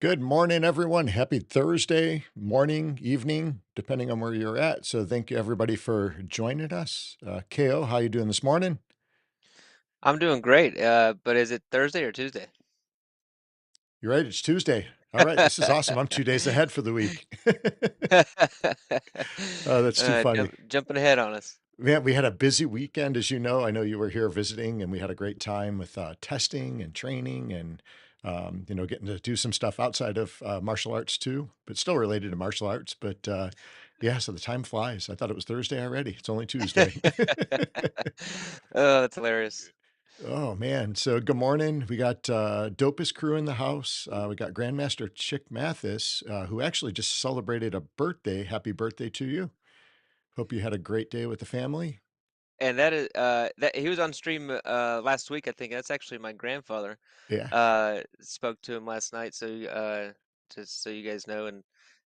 Good morning, everyone. Happy Thursday morning, evening, depending on where you're at. So thank you everybody for joining us. KO, how you doing this morning? I'm doing great. But is it Thursday or Tuesday? You're right, it's Tuesday. All right, this is awesome. I'm 2 days ahead for the week. Oh, that's too funny. Jumping ahead on us. Man, we had a busy weekend, as you know. I know you were here visiting, and we had a great time with testing and training and getting to do some stuff outside of martial arts too, but still related to martial arts. But yeah, so the time flies. I thought it was Thursday already. It's only Tuesday. Oh, that's hilarious. Oh man. So good morning. We got dopest crew in the house. We got Grandmaster Chick Mathis, who actually just celebrated a birthday. Happy birthday to you. Hope you had a great day with the family. And that is that he was on stream last week, I think. That's actually my grandfather. Yeah. Spoke to him last night, so just so you guys know,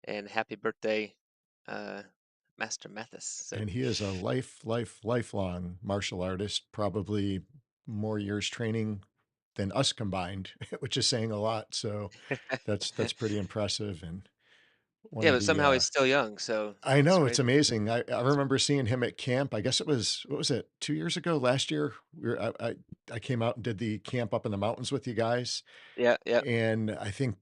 and happy birthday, uh, Master Mathis. So And he is a lifelong martial artist, probably more years training than us combined, which is saying a lot. So that's pretty impressive. And one yeah, of but the somehow he's still young, so I it's know, it's crazy. amazing. I remember seeing him at camp. I guess it was what was it, 2 years ago? Last year? I came out and did the camp up in the mountains with you guys. Yeah, yeah. And I think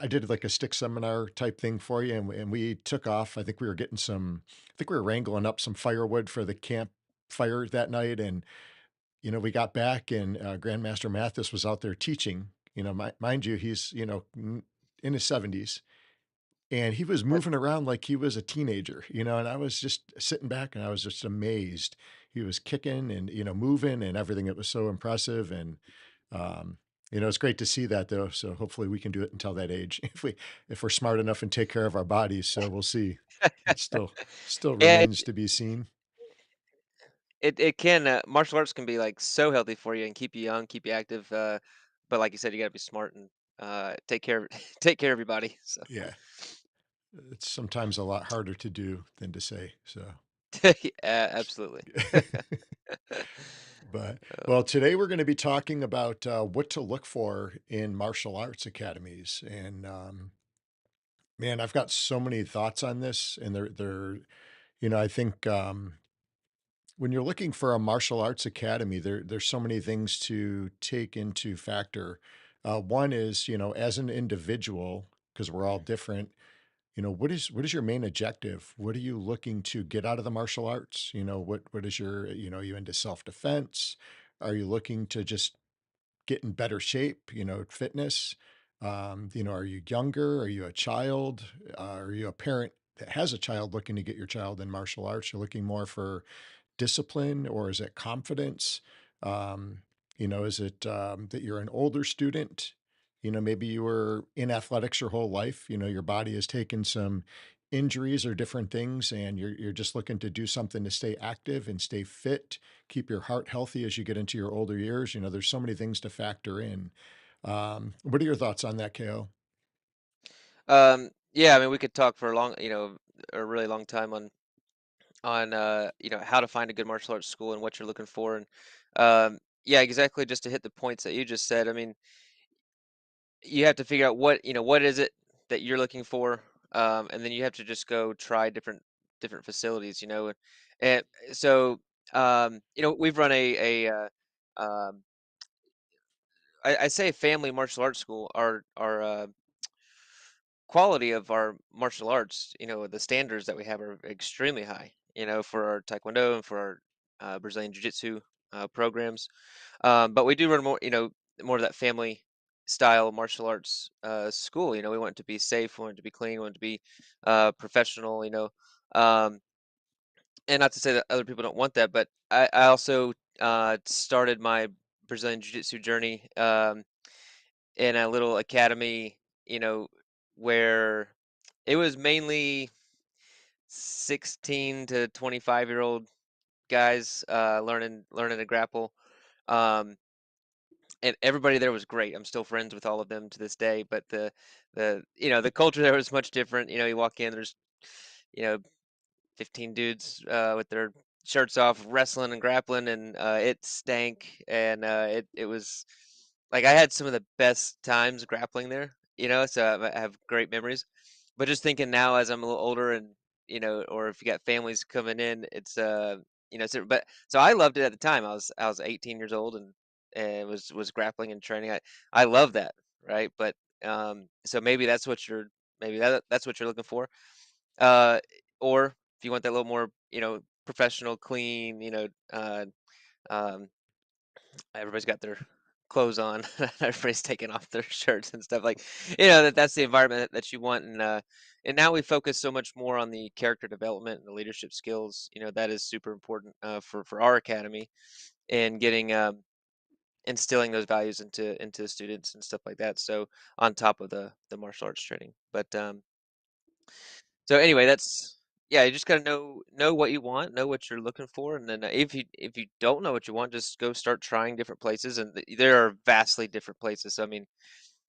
I did like a stick seminar type thing for you, and we took off. I think we were wrangling up some firewood for the camp fire that night, and we got back, and Grandmaster Mathis was out there teaching. Mind you, he's in his 70s, and he was That, moving around like he was a teenager, and I was just sitting back, and I was just amazed. He was kicking and moving and everything. It was so impressive, and um, it's great to see that though. So hopefully we can do it until that age if we're smart enough and take care of our bodies. So we'll see. It still yeah, remains to be seen. it can martial arts can be like so healthy for you and keep you young, keep you active. But like you said, you got to be smart and take care of take care of your body. So Yeah, it's sometimes a lot harder to do than to say. So. yeah, absolutely. But well, today we're going to be talking about what to look for in martial arts academies, and man, I've got so many thoughts on this, and I think when you're looking for a martial arts academy, there's so many things to take into factor. One is, as an individual, because we're all different. What is your main objective? What are you looking to get out of the martial arts? What is your, are you into self-defense? Are you looking to just get in better shape, fitness? Are you younger? Are you a child? Are you a parent that has a child looking to get your child in martial arts? You're looking more for discipline, or is it confidence? Is it that you're an older student? Maybe you were in athletics your whole life. Your body has taken some injuries or different things, and you're just looking to do something to stay active and stay fit, keep your heart healthy as you get into your older years. There's so many things to factor in. What are your thoughts on that, KO? Yeah, I mean, we could talk for a really long time on how to find a good martial arts school and what you're looking for, and yeah, exactly. Just to hit the points that you just said, I mean, you have to figure out what is it that you're looking for, and then you have to just go try different facilities, and so we've run um, I say family martial arts school. Our quality of our martial arts, the standards that we have are extremely high, for our taekwondo and for our Brazilian jiu-jitsu programs. But we do run more of that family style martial arts school. We want it to be safe, we want it to be clean, we want it to be professional. Um, and not to say that other people don't want that, but I also started my Brazilian jiu-jitsu journey in a little academy, where it was mainly 16 to 25-year-old guys learning to grapple. Um, and everybody there was great. I'm still friends with all of them to this day, but the culture there was much different. You walk in, there's you know 15 dudes with their shirts off wrestling and grappling, and it stank, and it was like I had some of the best times grappling there. so I have great memories. But just thinking now as I'm a little older and, or if you got families coming in, but so I loved it at the time. I was 18 years old and was grappling and training. I love that, right? But so maybe that's what you're looking for. Uh or if you want that little more, professional, clean, um everybody's got their clothes on. Everybody's taking off their shirts and stuff like, that's the environment that you want. And now we focus so much more on the character development and the leadership skills. That is super important for our academy and getting instilling those values into the students and stuff like that. So on top of the martial arts training, but so anyway, that's yeah. You just gotta know what you want, know what you're looking for, and then if you don't know what you want, just go start trying different places, and there are vastly different places. So I mean,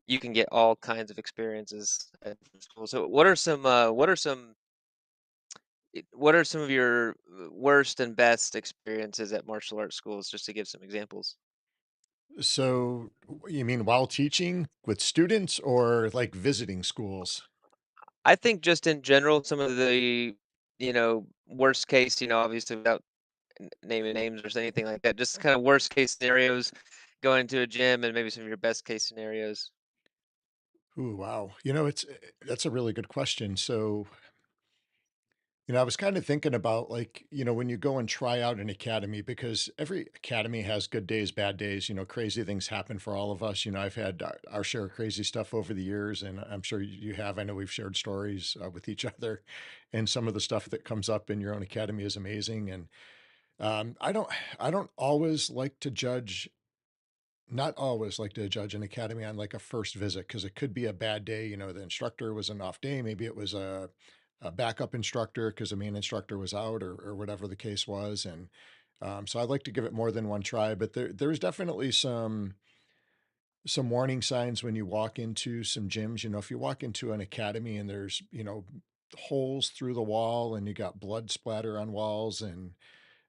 you can get all kinds of experiences at different schools. So what are some of your worst and best experiences at martial arts schools, just to give some examples? So, you mean while teaching with students or like visiting schools? I think just in general, some of the worst case, obviously without naming names or anything like that. Just kind of worst case scenarios going to a gym and maybe some of your best case scenarios. Ooh, wow. That's a really good question. So, I was kind of thinking about like, when you go and try out an academy, because every academy has good days, bad days, crazy things happen for all of us. I've had our share of crazy stuff over the years, and I'm sure you have. I know we've shared stories with each other, and some of the stuff that comes up in your own academy is amazing. And I don't always like to judge not always like to judge an academy on like a first visit because it could be a bad day. The instructor was an off day. Maybe it was a backup instructor because the main instructor was out or whatever the case was. And so I'd like to give it more than one try. But there's definitely some warning signs when you walk into some gyms. If you walk into an academy and there's holes through the wall and you got blood splatter on walls and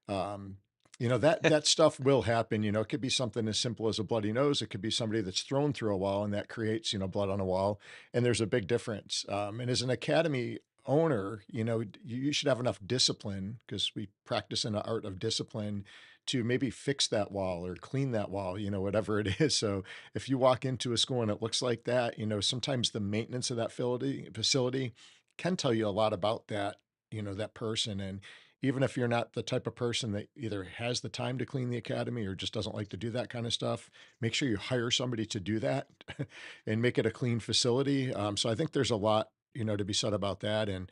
um, that stuff will happen. It could be something as simple as a bloody nose. It could be somebody that's thrown through a wall and that creates, blood on a wall. And there's a big difference. And as an academy owner, you should have enough discipline because we practice in the art of discipline to maybe fix that wall or clean that wall, whatever it is. So if you walk into a school and it looks like that, sometimes the maintenance of that facility can tell you a lot about that person. And even if you're not the type of person that either has the time to clean the academy or just doesn't like to do that kind of stuff, make sure you hire somebody to do that and make it a clean facility. So I think there's a lot, to be said about that. And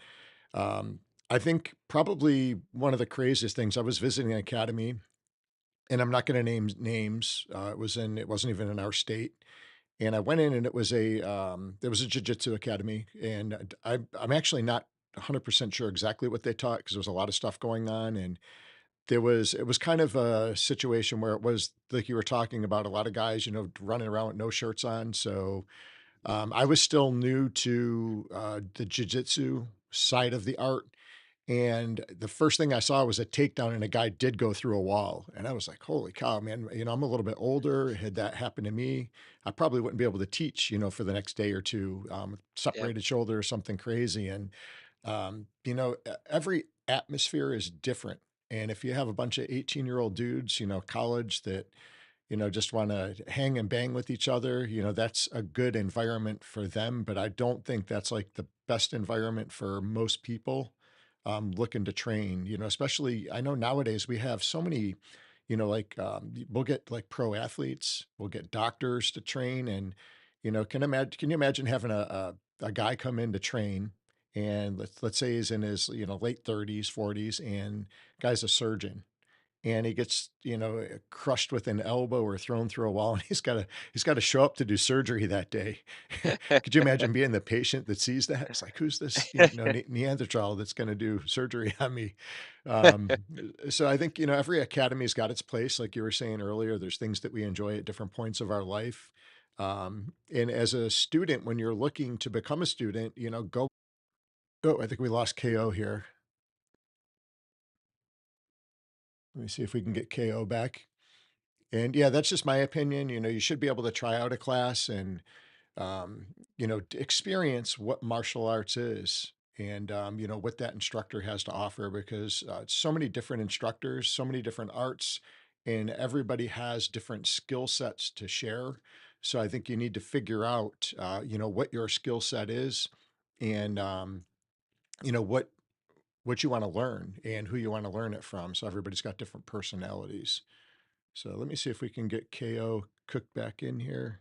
um, I think probably one of the craziest things, I was visiting an academy, and I'm not going to name names. It wasn't even in our state. And I went in and there was a jiu-jitsu academy, and I'm actually not 100% sure exactly what they taught because there was a lot of stuff going on. And it was kind of a situation where it was like you were talking about a lot of guys, running around with no shirts on. So I was still new to the jiu-jitsu side of the art. And the first thing I saw was a takedown, and a guy did go through a wall. And I was like, holy cow, man. I'm a little bit older. Had that happened to me, I probably wouldn't be able to teach, for the next day or two, Yeah. separated shoulder or something crazy. And every atmosphere is different. And if you have a bunch of 18-year-old dudes, college that, just want to hang and bang with each other, that's a good environment for them. But I don't think that's like the best environment for most people looking to train, especially I know nowadays we have so many, like we'll get like pro athletes, we'll get doctors to train. And, can you imagine having a guy come in to train and let's say he's in his, late 30s, 40s, and guy's a surgeon and he gets, crushed with an elbow or thrown through a wall, and he's got to show up to do surgery that day. Could you imagine being the patient that sees that? It's like, who's this, Neanderthal that's going to do surgery on me? So I think, every academy's got its place. Like you were saying earlier, there's things that we enjoy at different points of our life. And as a student, when you're looking to become a student, go. Oh, I think we lost KO here. Let me see if we can get KO back. And yeah, that's just my opinion. You should be able to try out a class and um, experience what martial arts is and, what that instructor has to offer because so many different instructors, so many different arts, and everybody has different skill sets to share. So I think you need to figure out, what your skill set is and, what you want to learn and who you want to learn it from. So everybody's got different personalities. So let me see if we can get KO Cook back in here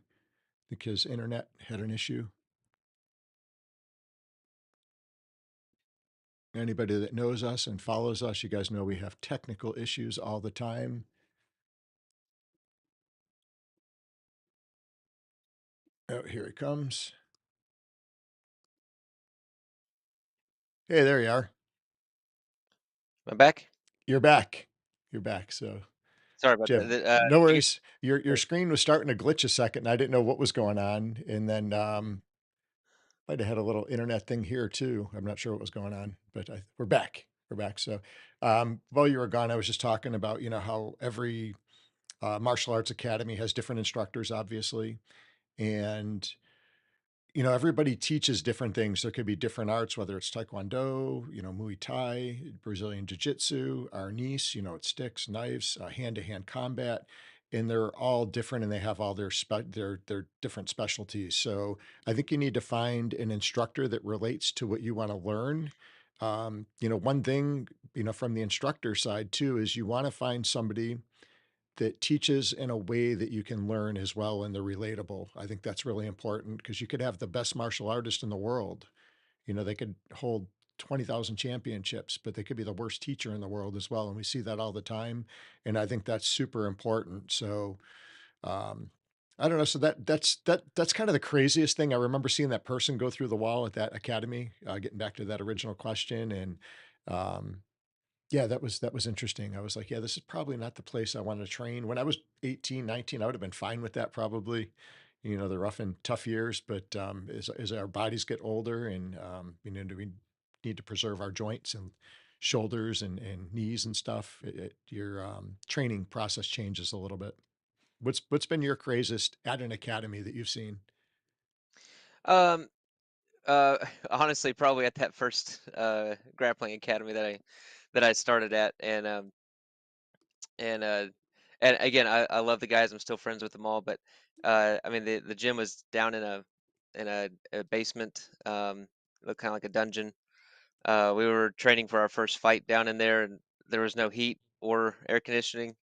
because internet had an issue. Anybody that knows us and follows us, you guys know we have technical issues all the time. Oh, here he comes. Hey, there you are. Am I back? You're back. You're back. So, Sorry about that. Jim, no You worries. Your get screen was starting to glitch a second, and I didn't know what was going on. And then might have had a little internet thing here too. I'm not sure what was going on, but we're back. We're back. So, while you were gone, I was just talking about how every martial arts academy has different instructors, obviously, and everybody teaches different things. There could be different arts, whether it's Taekwondo, Muay Thai, Brazilian Jiu Jitsu, Arnis, it's sticks, knives, hand to hand combat. And they're all different and they have all their different specialties. So I think you need to find an instructor that relates to what you want to learn. One thing, from the instructor side too, is you want to find somebody that teaches in a way that you can learn as well and they're relatable. I think that's really important because you could have the best martial artist in the world. They could hold 20,000 championships, but they could be the worst teacher in the world as well. And we see that all the time. And I think that's super important. So, um, I don't know. So that's kind of the craziest thing. I remember seeing that person go through the wall at that academy, getting back to that original question. And, um, yeah, that was interesting. I was like, "Yeah, this is probably not the place I wanna train." When I was 18, 19, I would have been fine with that probably, the rough and tough years, but, as our bodies get older and, do we need to preserve our joints and shoulders and knees and stuff, your, training process changes a little bit. What's been your craziest at an academy that you've seen? um, honestly, probably at that first grappling academy that I started at, and uh, and again, I love the guys. I'm still friends with them all, but I mean, the gym was down in a basement, looked kind of like a dungeon. We were training for our first fight down in there, and there was no heat or air conditioning.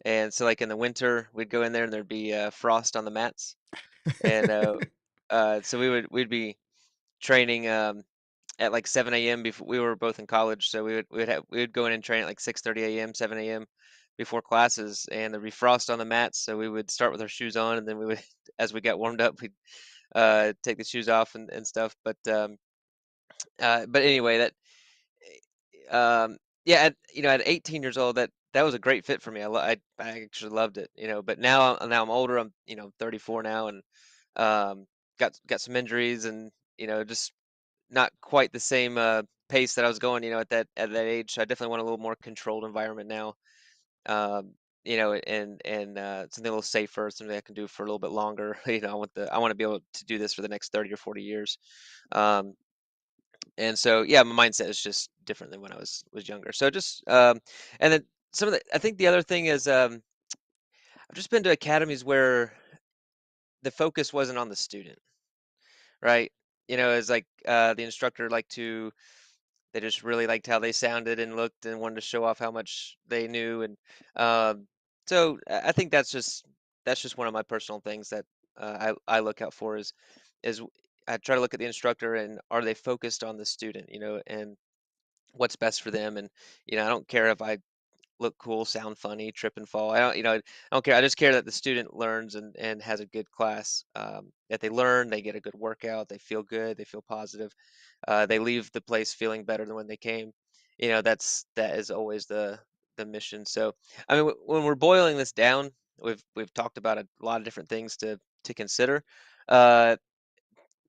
And so, like in the winter, we'd go in there, and there'd be frost on the mats, and so we'd be training at like 7 a.m. before we were both in college. So we would go in and train at like 6:30 a.m., 7 a.m. before classes, and there'd be frost on the mats. So we would start with our shoes on, and then we would, as we got warmed up, we'd take the shoes off and stuff. But anyway, that yeah, at 18 years old, that was a great fit for me. I actually loved it, But now I'm older. I'm 34 now, and got some injuries, and just not quite the same pace that I was going, at that age. So I definitely want a little more controlled environment now. And something a little safer, something I can do for a little bit longer. I want to be able to do this for the next 30 or 40 years. Um, and so yeah, my mindset is just different than when I was younger. So just and then I think the other thing is I've just been to academies where the focus wasn't on the student, right? It's like the instructor liked to they just really liked how they sounded and looked and wanted to show off how much they knew. And so I think that's just one of my personal things that I look out for is I try to look at the instructor and are they focused on the student, and what's best for them. And I don't care if I look cool, sound funny, trip and fall. I don't care. I just care that the student learns and has a good class. That they learn, they get a good workout, they feel good, they feel positive. They leave the place feeling better than when they came. That is always the mission. So, I mean, when we're boiling this down, we've talked about a lot of different things to consider. Uh,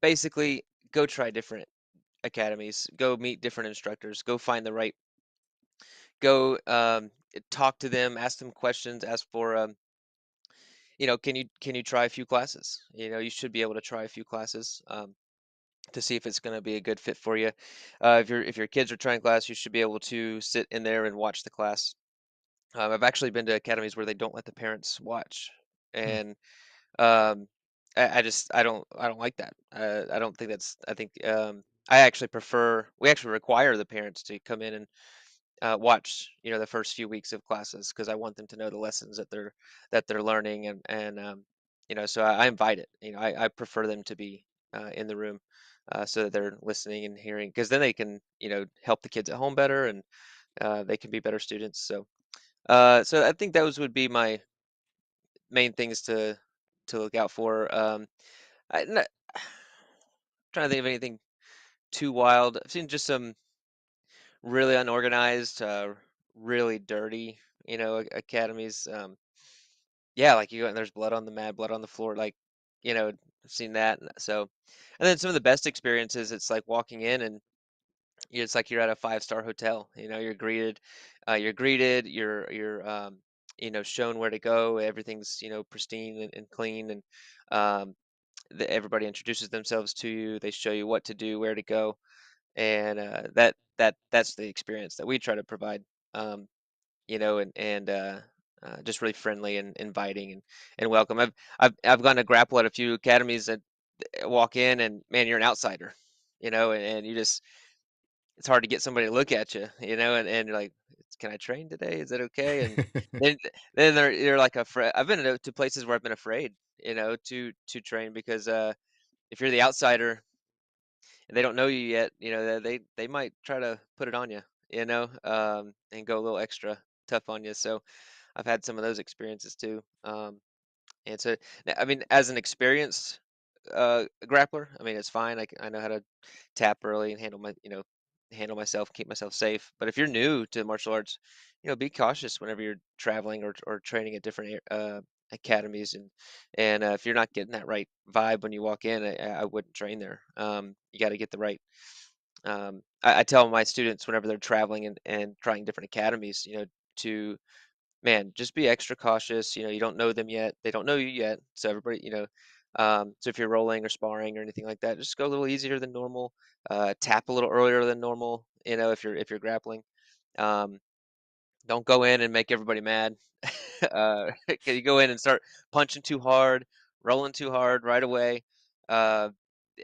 Basically, go try different academies, go meet different instructors, go find the right go talk to them, ask them questions, ask for can you try a few classes? You should be able to try a few classes to see if it's going to be a good fit for you. If your kids are trying class, you should be able to sit in there and watch the class. I've actually been to academies where they don't let the parents watch, Hmm. and um, I don't like that. I don't think that's. I think I actually prefer. We actually require the parents to come in and watch the first few weeks of classes because I want them to know the lessons that they're learning, and so I invite it. I prefer them to be in the room so that they're listening and hearing because then they can help the kids at home better and they can be better students. So I think those would be my main things to look out for. I'm not trying to think of anything too wild. I've seen just some really unorganized, really dirty, academies. Yeah, like you go and there's blood on the mat, blood on the floor, like, I've seen that. And then some of the best experiences, it's like walking in and it's like you're at a five-star hotel. You're greeted, you're shown where to go. Everything's pristine and clean, and um, everybody introduces themselves to you. They show you what to do, where to go, and that's the experience that we try to provide. Um, and just really friendly and inviting and welcome. I've gone to grapple at a few academies that walk in and man, you're an outsider, and you just it's hard to get somebody to look at you, and you're like, can I train today? Is that okay? And then you're like afraid. I've been to places where I've been afraid, to train because if you're the outsider and they don't know you yet, they might try to put it on you, and go a little extra tough on you. So I've had some of those experiences too. And so, I mean, as an experienced grappler, I mean, it's fine. I know how to tap early and handle myself, keep myself safe. But if you're new to martial arts, be cautious whenever you're traveling or training at different academies, and if you're not getting that right vibe when you walk in, I wouldn't train there. You got to get the right. I tell my students whenever they're traveling and trying different academies, to man, just be extra cautious. You don't know them yet. They don't know you yet. So everybody, so if you're rolling or sparring or anything like that, just go a little easier than normal. Tap a little earlier than normal. If you're grappling, um, don't go in and make everybody mad. 'Cause you go in and start punching too hard, rolling too hard right away. Uh,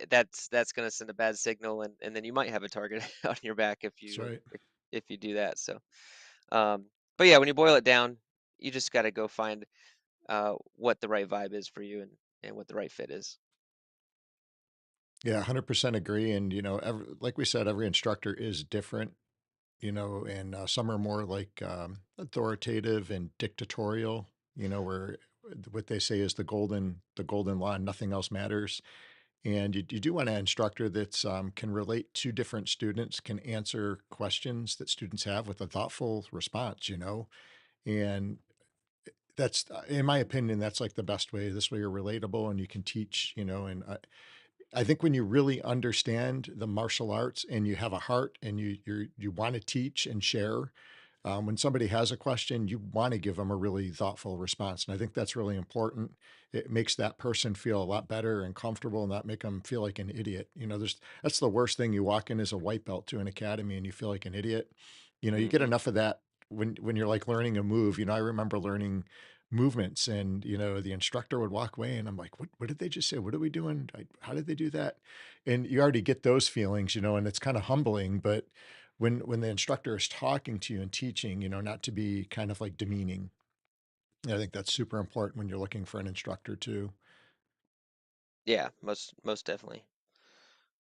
that's gonna send a bad signal, and then you might have a target on your back if That's you right. if you do that. Um, but yeah, when you boil it down, you just got to go find what the right vibe is for you and what the right fit is. Yeah, 100% agree. And, like we said, every instructor is different, and some are more like authoritative and dictatorial, where what they say is the golden law, and nothing else matters. And you do want an instructor that's can relate to different students, can answer questions that students have with a thoughtful response, and that's, in my opinion, that's like the best way. This way you're relatable and you can teach, and I think when you really understand the martial arts and you have a heart and you want to teach and share, when somebody has a question, you want to give them a really thoughtful response, and I think that's really important. It makes that person feel a lot better and comfortable, and not make them feel like an idiot. That's the worst thing. You walk in as a white belt to an academy and you feel like an idiot. You get Hmm. enough of that when you're like learning a move. I remember learning movements, and the instructor would walk away and I'm like, what did they just say? What are we doing? How did they do that? And you already get those feelings, and it's kind of humbling. But when the instructor is talking to you and teaching, not to be kind of like demeaning. I think that's super important when you're looking for an instructor too. Yeah, most definitely.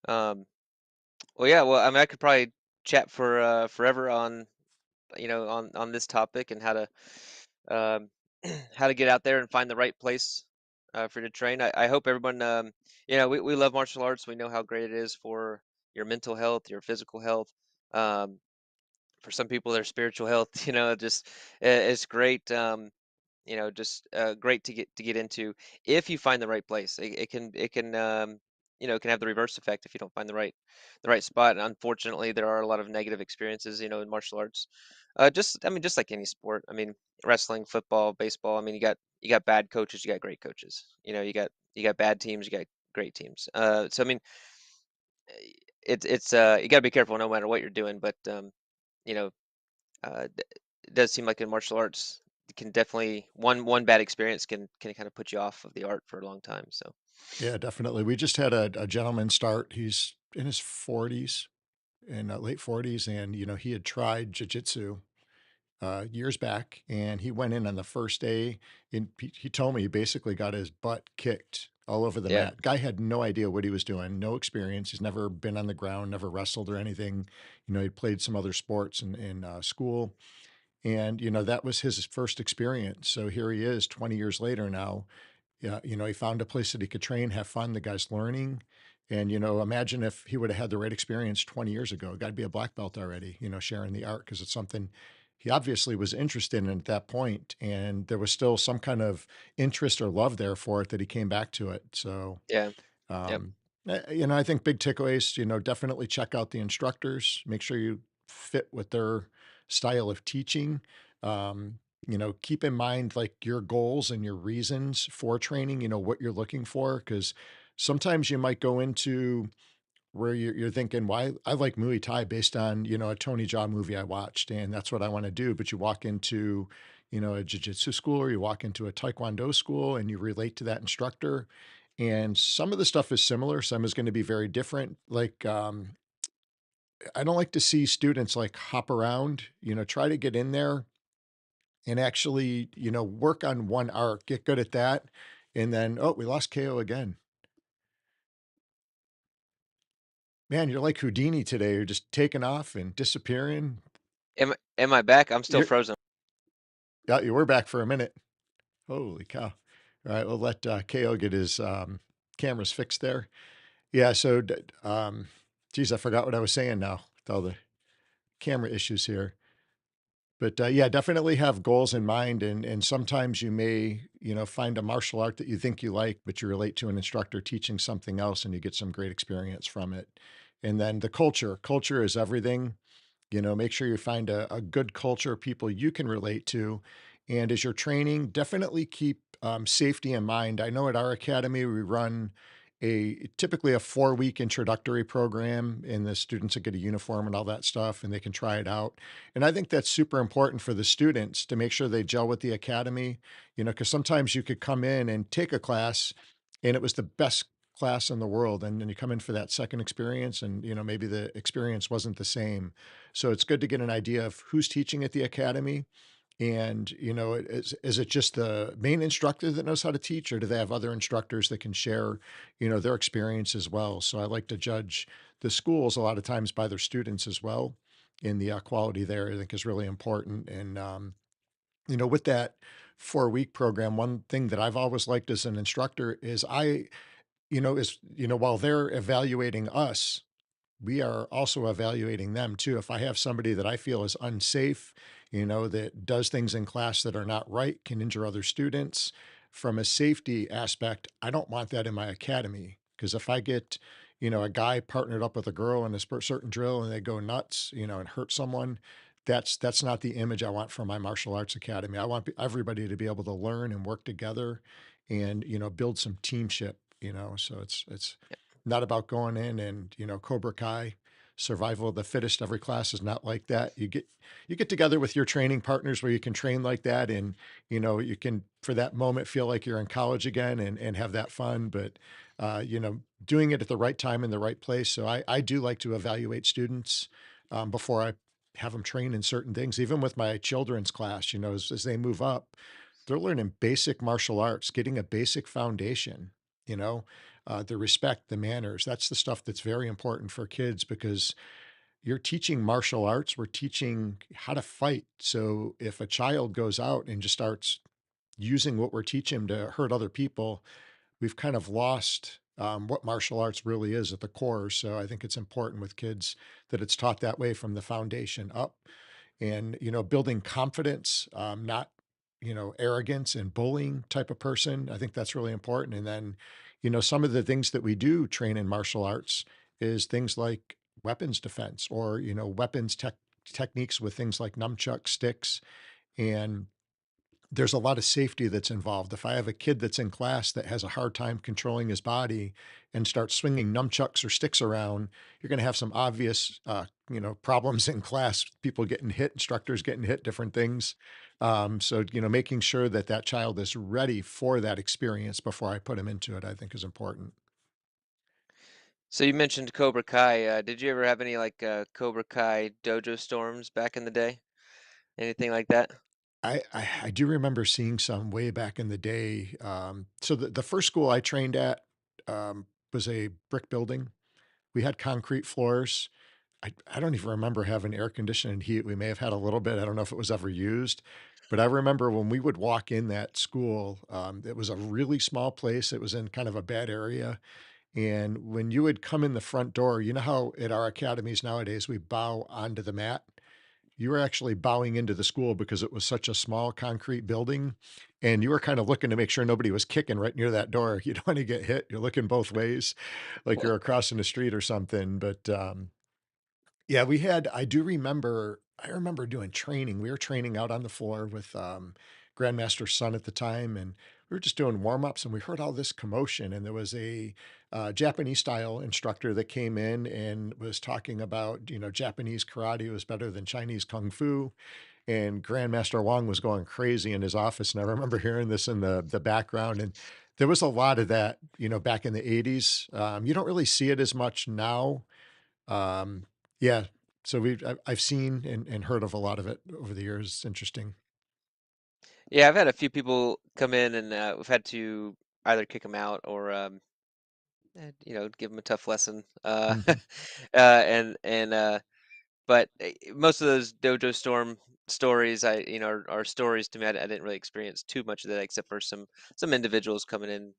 Um, well, yeah. Well, I mean, I could probably chat for forever on this topic and how to um, how to get out there and find the right place for you to train. I hope everyone, we love martial arts. We know how great it is for your mental health, your physical health. Um, for some people, their spiritual health. Just it's great. Just great to get into if you find the right place. It can can have the reverse effect if you don't find the right spot. And unfortunately, there are a lot of negative experiences, in martial arts. Just like any sport. I mean, wrestling, football, baseball. I mean, you got bad coaches, you got great coaches. You got bad teams, you got great teams. So I mean, it's you got to be careful no matter what you're doing. But you know, it does seem like in martial arts, it can definitely one bad experience can kind of put you off of the art for a long time. So Yeah, definitely. We just had a gentleman start. He's in his 40s, in late 40s, and he had tried jujitsu years back, and he went in on the first day. And he told me he basically got his butt kicked all over the yeah, mat. Guy had no idea what he was doing, no experience. He's never been on the ground, never wrestled or anything. He played some other sports in school, and that was his first experience. So here he is, 20 years later now. Yeah, he found a place that he could train, have fun. The guy's learning. And, imagine if he would have had the right experience 20 years ago. Got to be a black belt already, sharing the art because it's something he obviously was interested in at that point. And there was still some kind of interest or love there for it that he came back to it. So, yeah, yep, um, I think big takeaways, definitely check out the instructors, make sure you fit with their style of teaching. Um, keep in mind like your goals and your reasons for training, what you're looking for. Cause sometimes you might go into where you're thinking, why I like Muay Thai based on, a Tony Jaa movie I watched, and that's what I want to do. But you walk into, a jiu-jitsu school or you walk into a taekwondo school and you relate to that instructor. And some of the stuff is similar, some is going to be very different. Like I don't like to see students like hop around, try to get in there and actually, work on one arc, get good at that. And then, oh, we lost KO again. Man, you're like Houdini today. You're just taking off and disappearing. am I back? I'm still You're frozen. Yeah, you were back for a minute. Holy cow. All right, we'll let, KO get his, cameras fixed there. Yeah, so, geez, I forgot what I was saying now with all the camera issues here. But, yeah, definitely have goals in mind, and sometimes you may, find a martial art that you think you like, but you relate to an instructor teaching something else, and you get some great experience from it. And then the culture. Culture is everything. Make sure you find a good culture of people you can relate to. And as you're training, definitely keep safety in mind. I know at our academy, we run typically a 4-week introductory program, and the students will get a uniform and all that stuff, and they can try it out. And I think that's super important for the students to make sure they gel with the academy, because sometimes you could come in and take a class and it was the best class in the world. And then you come in for that second experience and, maybe the experience wasn't the same. So it's good to get an idea of who's teaching at the academy. And, is it just the main instructor that knows how to teach, or do they have other instructors that can share, their experience as well? So I like to judge the schools a lot of times by their students as well. And the quality there, I think, is really important. And, with that 4-week program, one thing that I've always liked as an instructor is while they're evaluating us, we are also evaluating them too. If I have somebody that I feel is unsafe, that does things in class that are not right, can injure other students, from a safety aspect, I don't want that in my academy. Because if I get, a guy partnered up with a girl in a certain drill and they go nuts, and hurt someone, that's not the image I want from my martial arts academy. I want everybody to be able to learn and work together and, build some teamship, so it's not about going in and, Cobra Kai, survival of the fittest. Every class is not like that. You get together with your training partners where you can train like that, and, you can, for that moment, feel like you're in college again and have that fun. But, doing it at the right time in the right place. So I do like to evaluate students before I have them train in certain things. Even with my children's class, as they move up, they're learning basic martial arts, getting a basic foundation, you know, the respect, the manners. That's the stuff that's very important for kids because you're teaching martial arts. We're teaching how to fight. So if a child goes out and just starts using what we're teaching to hurt other people, we've kind of lost what martial arts really is at the core. So I think it's important with kids that it's taught that way from the foundation up, and building confidence, not arrogance and bullying type of person. I think that's really important. And then some of the things that we do train in martial arts is things like weapons defense or, weapons techniques with things like nunchuck sticks. And there's a lot of safety that's involved. If I have a kid that's in class that has a hard time controlling his body and starts swinging nunchucks or sticks around, you're going to have some obvious, problems in class. People getting hit, instructors getting hit, different things. So, making sure that that child is ready for that experience before I put him into it, I think is important. So you mentioned Cobra Kai. Did you ever have any like Cobra Kai dojo storms back in the day? Anything like that? I do remember seeing some way back in the day. So the first school I trained at was a brick building. We had concrete floors. I don't even remember having air conditioning heat. We may have had a little bit. I don't know if it was ever used, but I remember when we would walk in that school, it was a really small place. It was in kind of a bad area. And when you would come in the front door, you know how at our academies nowadays we bow onto the mat? You were actually bowing into the school because it was such a small concrete building. And you were kind of looking to make sure nobody was kicking right near that door. You don't want to get hit. You're looking both ways, like you're crossing the street or something. But yeah, I remember doing training. We were training out on the floor with, Grandmaster's son at the time, and we were just doing warm-ups, and we heard all this commotion, and there was a, Japanese style instructor that came in and was talking about, Japanese karate was better than Chinese kung fu, and Grandmaster Wong was going crazy in his office, and I remember hearing this in the background, and there was a lot of that, back in the '80s. You don't really see it as much now, um, yeah, so I've seen and heard of a lot of it over the years. It's interesting. Yeah, I've had a few people come in and we've had to either kick them out or give them a tough lesson. Mhm. But most of those dojo storm stories, are stories to me. I didn't really experience too much of that, except for some individuals coming in,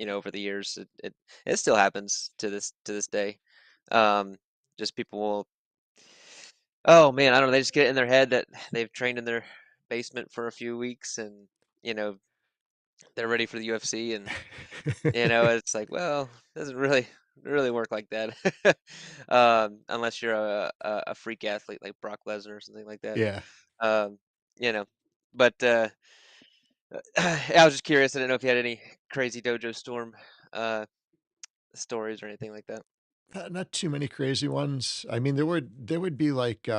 over the years. It still happens to this day. Um, just people will, oh man, I don't know. They just get it in their head that they've trained in their basement for a few weeks, and you know they're ready for the UFC, and it's like, well, it doesn't really work like that. Unless you're a freak athlete like Brock Lesnar or something like that. Yeah. Um, you know, but I was just curious. I didn't know if you had any crazy dojo storm uh, stories or anything like that. Not too many crazy ones. I mean, there would be like,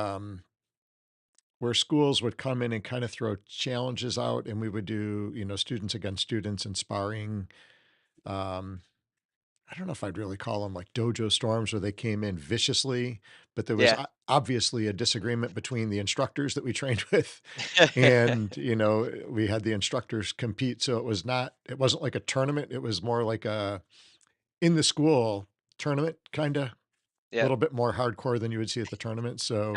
where schools would come in and kind of throw challenges out, and we would do, students against students and sparring. Um, I don't know if I'd really call them like dojo storms where they came in viciously, but there was Yeah. obviously a disagreement between the instructors that we trained with. And, we had the instructors compete. So it wasn't like a tournament. It was more like a in the school tournament, kind of a Yeah. little bit more hardcore than you would see at the tournament. So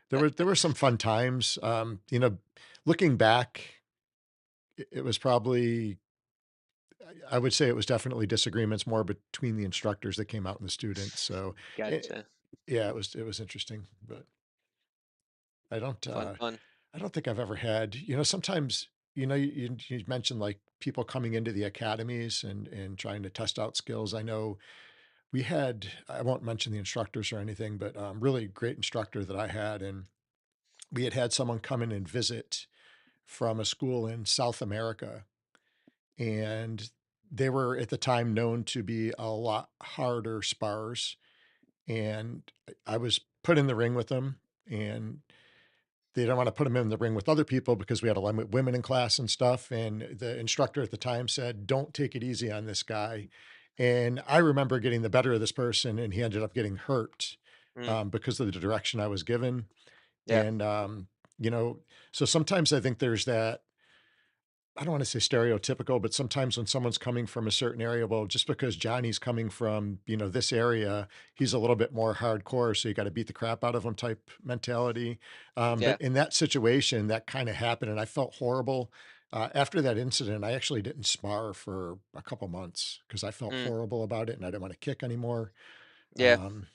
there were some fun times. Looking back, it was probably, I would say it was definitely disagreements more between the instructors that came out and the students. So, eh, Gotcha. yeah, it was interesting, but I don't, Fun, uh, fun. I don't think I've ever had, sometimes, you mentioned like people coming into the academies and trying to test out skills. I know I won't mention the instructors or anything, but really great instructor that I had, and we had someone come in and visit from a school in South America, and they were at the time known to be a lot harder spars. And I was put in the ring with them, and they don't want to put him in the ring with other people because we had a lot of women in class and stuff. And the instructor at the time said, "Don't take it easy on this guy." And I remember getting the better of this person, and he ended up getting hurt Mm, because of the direction I was given. yeah. And, you know, so sometimes I think there's that, I don't want to say stereotypical, but sometimes when someone's coming from a certain area, well, just because Johnny's coming from, this area, he's a little bit more hardcore. So you got to beat the crap out of him type mentality. Yeah. But in that situation, that kind of happened. And I felt horrible. After that incident, I actually didn't spar for a couple months because I felt Mm, horrible about it and I didn't want to kick anymore. yeah. Um,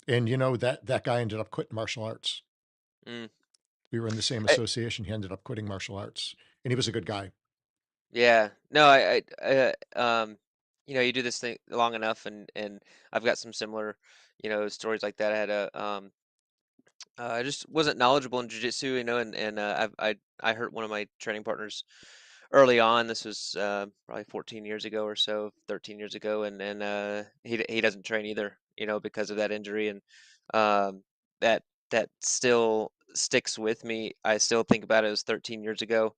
and that guy ended up quitting martial arts. Mm. We were in the same I, association. He ended up quitting martial arts, and he was a good guy. yeah. No, I you do this thing long enough, and I've got some similar, stories like that. I had I just wasn't knowledgeable in jujitsu, and I hurt one of my training partners early on. This was probably 14 years ago or so, 13 years ago, and he doesn't train either, because of that injury, and um, that that still sticks with me. I still think about it as 13 years ago.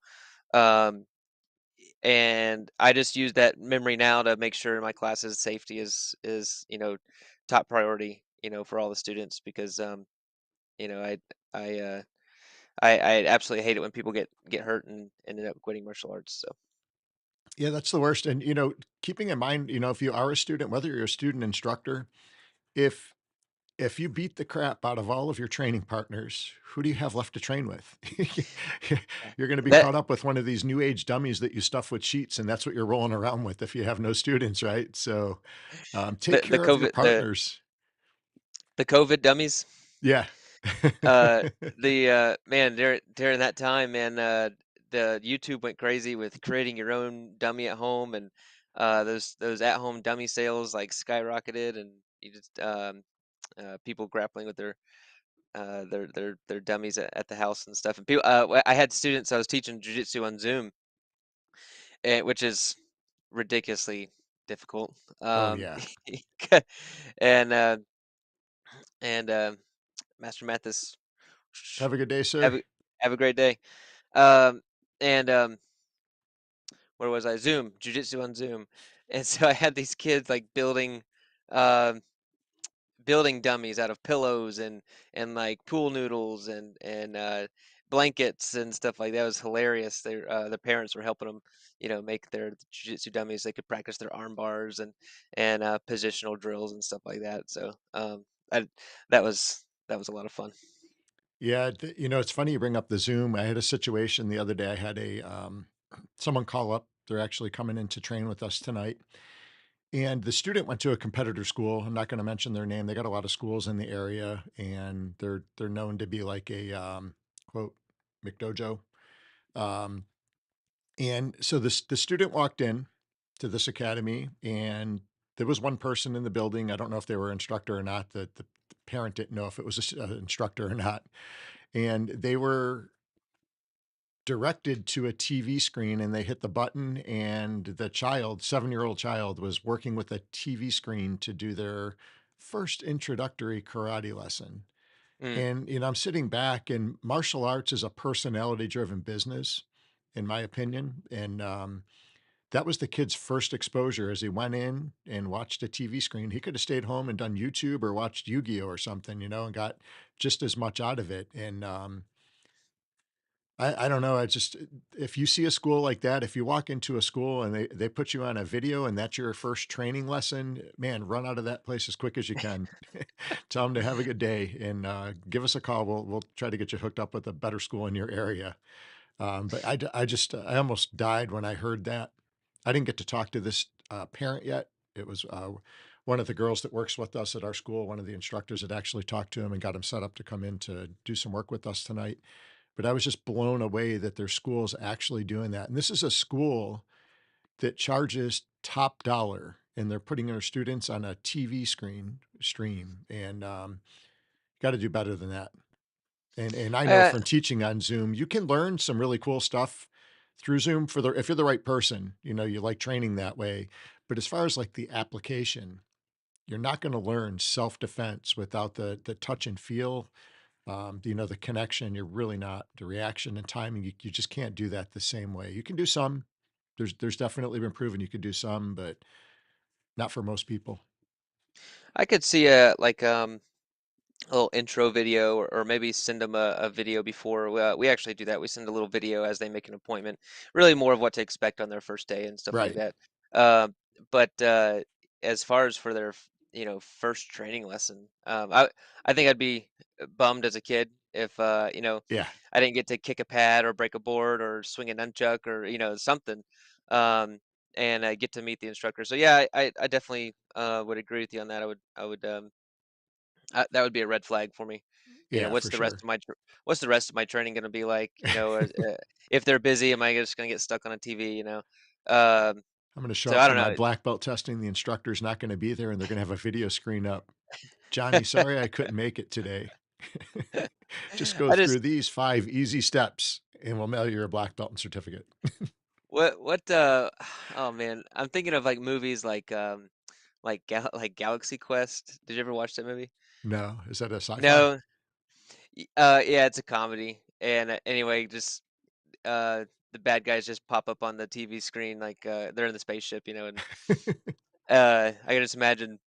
Um, and I just use that memory now to make sure in my classes safety is top priority, for all the students because you know I I uh I absolutely hate it when people get hurt and ended up quitting martial arts. So Yeah, that's the worst, and, keeping in mind, if you are a student, whether you're a student instructor, if if you beat the crap out of all of your training partners, who do you have left to train with? yeah. You're gonna be that caught up with one of these new age dummies that you stuff with sheets, and that's what you're rolling around with if you have no students, right? So, take the care of your COVID partners. the COVID dummies. Yeah. Uh, the man during that time, man, the YouTube went crazy with creating your own dummy at home, and those at home dummy sales like skyrocketed, and you just people grappling with their dummies at the house and stuff. And people, I had students I was teaching jujitsu on Zoom, which is ridiculously difficult. Oh, yeah. And and Master Mathis, Have a good day, have sir. a have a great day. Um, and where was I? Zoom, jujitsu on Zoom, and so I had these kids like um, building dummies out of pillows and like pool noodles and blankets and stuff like that. It was hilarious. The parents were helping them, make their jiu-jitsu dummies. They could practice their arm bars and positional drills and stuff like that. So I, that was a lot of fun. Yeah, it's funny you bring up the Zoom. I had a situation the other day. I had someone call up. They're actually coming in to train with us tonight. And the student went to a competitor school. I'm not going to mention their name. They got a lot of schools in the area, and they're known to be like a quote McDojo. Um, and so the student walked in to this academy, and there was one person in the building. I don't know if they were instructor or not. The parent didn't know if it was an instructor or not, and they were directed to a TV screen, and they hit the button, and the child, 7-year-old child, was working with a TV screen to do their first introductory karate lesson. Mm, And, I'm sitting back, and martial arts is a personality driven business, in my opinion. And that was the kid's first exposure as he went in and watched a TV screen. He could have stayed home and done YouTube or watched Yu-Gi-Oh or something, and got just as much out of it. And I don't know, I just if you see a school like that, if you walk into a school and they put you on a video and that's your first training lesson, man, run out of that place as quick as you can. Tell them to have a good day and, give us a call. We'll try to get you hooked up with a better school in your area. But I almost died when I heard that. I didn't get to talk to this, parent yet. It was, one of the girls that works with us at our school, one of the instructors had actually talked to him and got him set up to come in to do some work with us tonight. But I was just blown away that their school's actually doing that. And this is a school that charges top dollar, and they're putting their students on a TV screen stream, and got to do better than that. And I know uh, from teaching on Zoom, you can learn some really cool stuff through Zoom for the if you're the right person, you like training that way. But as far as like the application, you're not going to learn self-defense without the touch and feel, the connection. You're really not the reaction and timing. You just can't do that the same way. You can do some. There's definitely been proven you could do some, but not for most people. I could see a little intro video or maybe send them a video before. We actually do that. We send a little video as they make an appointment, really more of what to expect on their first day and stuff like Right. that. Uh, but as far as for their first training lesson, I think I'd be bummed as a kid if Yeah. I didn't get to kick a pad or break a board or swing a nunchuck or something. Um, and I get to meet the instructor. So yeah, I definitely would agree with you on that. I would that would be a red flag for me. Yeah, What's for the rest sure. of what's the rest of my training gonna be like? If they're busy, am I just gonna get stuck on a TV? Um, I'm going to show So up I for don't my know. black belt testing. The instructor's not going to be there and they're going to have a video screen up. Johnny, sorry I couldn't make it today. Just go I just through these 5 easy steps and we'll mail you a black belt and certificate. what oh man, I'm thinking of like movies like Galaxy Quest. Did you ever watch that movie? No, is that a sci-fi? No. Yeah, it's a comedy. And anyway, just uh the bad guys just pop up on the TV screen like they're in the spaceship, and I can just imagine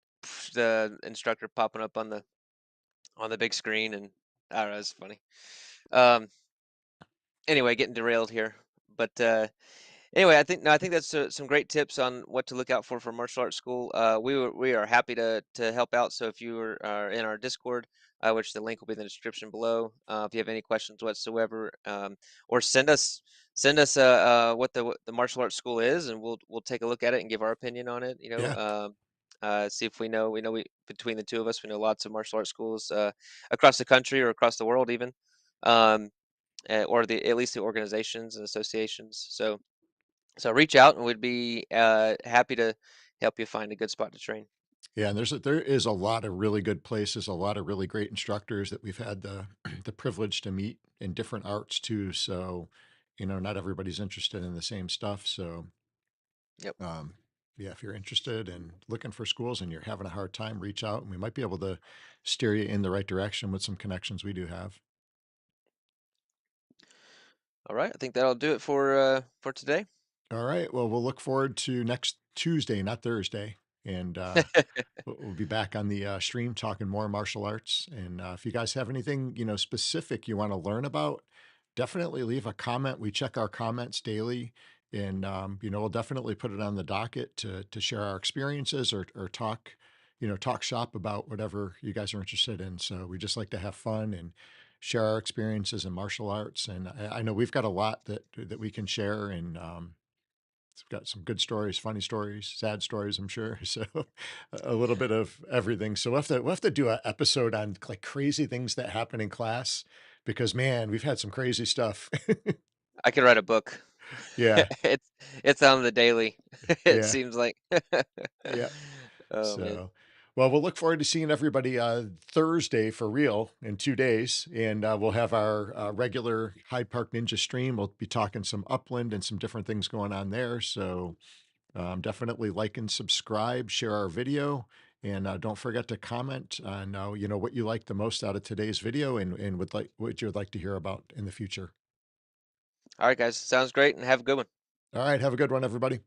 the instructor popping up on the big screen, and I don't know, it's funny. Um anyway, getting derailed here. But anyway, I think that's some great tips on what to look out for martial arts school. We are happy to help out. So if you are in our Discord, which the link will be in the description below, if you have any questions whatsoever, or send us what the martial arts school is, and we'll take a look at it and give our opinion on it. Yeah. See if we between the two of us we know lots of martial arts schools across the country or across the world even. Um, or the at least the organizations and associations. So reach out, and we'd be happy to help you find a good spot to train. Yeah, and there is a lot of really good places, a lot of really great instructors that we've had the the privilege to meet in different arts too. So, not everybody's interested in the same stuff. So, Yep. um, yeah, if you're interested and looking for schools and you're having a hard time, reach out and we might be able to steer you in the right direction with some connections we do have. All right. I think that'll do it for today. All right. Well, we'll look forward to next Tuesday, not Thursday. And we'll be back on the stream talking more martial arts. And if you guys have anything, specific you want to learn about, definitely leave a comment. We check our comments daily. And, we'll definitely put it on the docket to share our experiences or talk, talk shop about whatever you guys are interested in. So we just like to have fun and share our experiences in martial arts. And I know we've got a lot that we can share. And, it's got some good stories, funny stories, sad stories, I'm sure. So a little bit of everything. So we'll have to do an episode on like crazy things that happen in class because man, we've had some crazy stuff. I could write a book. Yeah, It's on the daily. It yeah, seems like. yeah. Oh man. So, well, we'll look forward to seeing everybody Thursday for real in 2 days, and we'll have our regular Hyde Park Ninja stream. We'll be talking some Upland and some different things going on there. So definitely like and subscribe, share our video, and don't forget to comment on what you like the most out of today's video and would like what you'd like to hear about in the future. All right, guys. Sounds great, and have a good one. All right, have a good one, everybody.